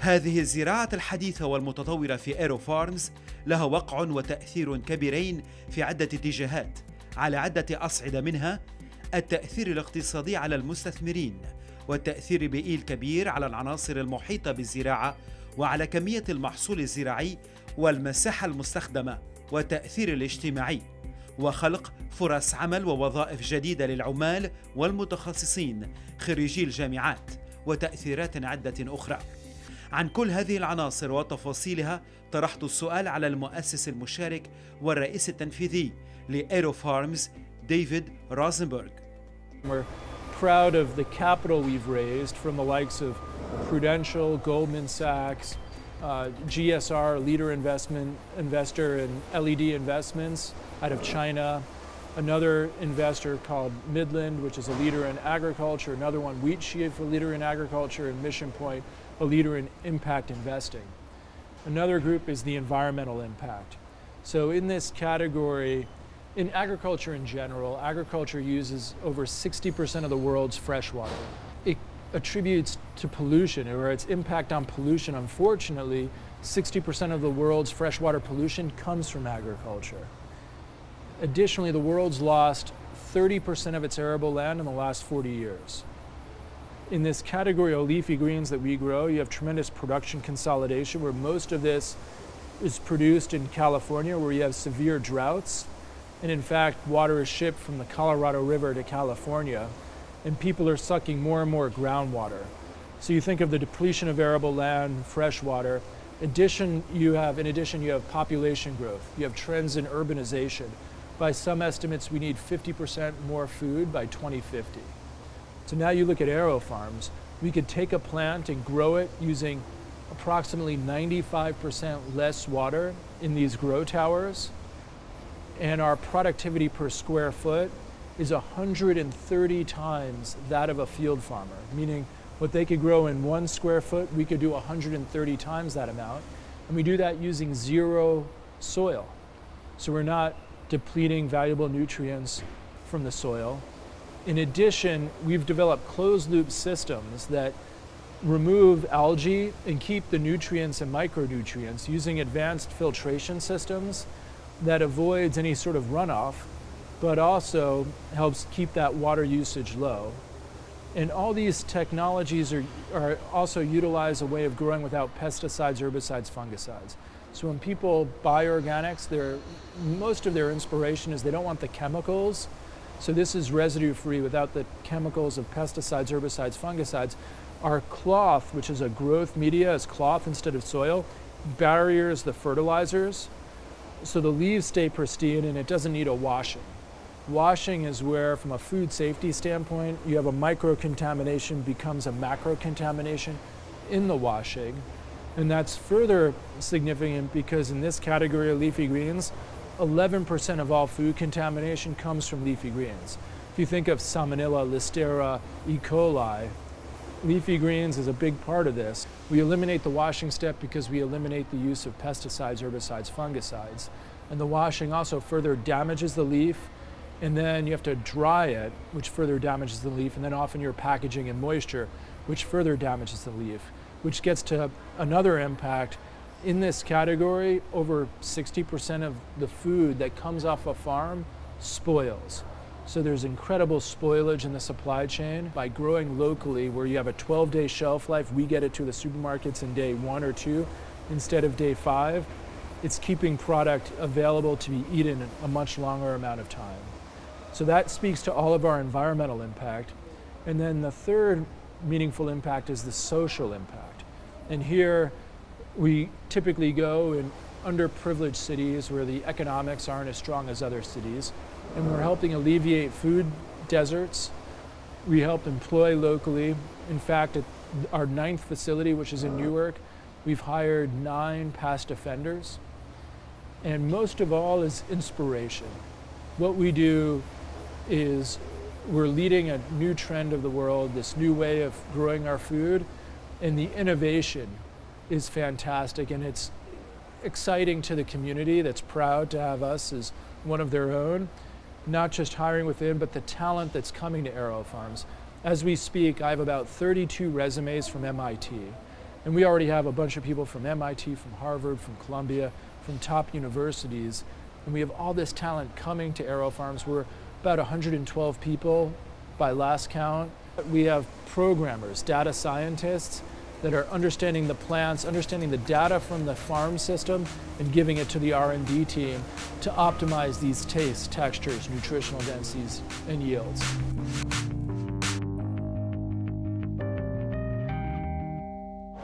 هذه الزراعة الحديثة والمتطورة في ايرو فارمز لها وقع وتأثير كبيرين في عدة اتجاهات على عدة أصعدة، منها التأثير الاقتصادي على المستثمرين، والتأثير البيئي الكبير على العناصر المحيطة بالزراعة وعلى كمية المحصول الزراعي والمساحة المستخدمة، والتأثير الاجتماعي وخلق فرص عمل ووظائف جديدة للعمال والمتخصصين خريجي الجامعات، وتأثيرات عدة أخرى. عن كل هذه العناصر وتفاصيلها طرحت السؤال على المؤسس المشارك والرئيس التنفيذي لإيرو فارمز ديفيد روزنبرغ. We're proud of the capital we've raised from the likes of Prudential, Goldman Sachs, GSR, leader investor in LED investments out of China, another investor called Midland, which is a leader in agriculture, another one, Wheatsheaf, a leader in agriculture, and Mission Point, a leader in impact investing. Another group is the environmental impact. So in this category, in agriculture in general, agriculture uses over 60% of the world's fresh water. It attributes to pollution, or its impact on pollution. Unfortunately, 60% of the world's freshwater pollution comes from agriculture. Additionally, the world's lost 30% of its arable land in the last 40 years. In this category of leafy greens that we grow, you have tremendous production consolidation, where most of this is produced in California, where you have severe droughts. And in fact, water is shipped from the Colorado River to California, and people are sucking more and more groundwater. So you think of the depletion of arable land, fresh water. In addition, you have population growth. You have trends in urbanization. By some estimates, we need 50% more food by 2050. So now you look at Aero Farms, we could take a plant and grow it using approximately 95% less water in these grow towers, and our productivity per square foot is 130 times that of a field farmer, meaning what they could grow in 1 square foot, we could do 130 times that amount, and we do that using zero soil. So we're not depleting valuable nutrients from the soil. In addition, we've developed closed-loop systems that remove algae and keep the nutrients and micronutrients using advanced filtration systems that avoids any sort of runoff, but also helps keep that water usage low. And all these technologies are also utilize a way of growing without pesticides, herbicides, fungicides. So when people buy organics, most of their inspiration is they don't want the chemicals. So this is residue-free without the chemicals of pesticides, herbicides, fungicides. Our cloth, which is a growth media, is cloth instead of soil. Barriers the fertilizers, so the leaves stay pristine and it doesn't need a washing. Washing is where, from a food safety standpoint, you have a micro-contamination becomes a macro-contamination in the washing. And that's further significant because in this category of leafy greens, 11% of all food contamination comes from leafy greens. If you think of Salmonella, Listeria, E. coli, leafy greens is a big part of this. We eliminate the washing step because we eliminate the use of pesticides, herbicides, fungicides. And the washing also further damages the leaf, and then you have to dry it, which further damages the leaf, and then often you're packaging in moisture, which further damages the leaf, which gets to another impact. In this category, over 60% of the food that comes off a farm spoils. So there's incredible spoilage in the supply chain. By growing locally, where you have a 12-day shelf life, we get it to the supermarkets in day 1 or 2 instead of day 5. It's keeping product available to be eaten a much longer amount of time. So that speaks to all of our environmental impact. And then the third meaningful impact is the social impact. And here, we typically go in underprivileged cities where the economics aren't as strong as other cities, and we're helping alleviate food deserts. We help employ locally. In fact, at our 9th facility, which is in Newark, we've hired 9 past offenders. And most of all is inspiration. What we do is we're leading a new trend of the world, this new way of growing our food, and the innovation is fantastic, and it's exciting to the community that's proud to have us as one of their own, not just hiring within, but the talent that's coming to Aero Farms. As we speak, I have about 32 resumes from MIT, And we already have a bunch of people from MIT, from Harvard, from Columbia, from top universities. And we have all this talent coming to AeroFarms. We're about 112 people by last count. We have programmers, data scientists that are understanding the plants, understanding the data from the farm system and giving it to the R&D team to optimize these tastes, textures, nutritional densities, and yields.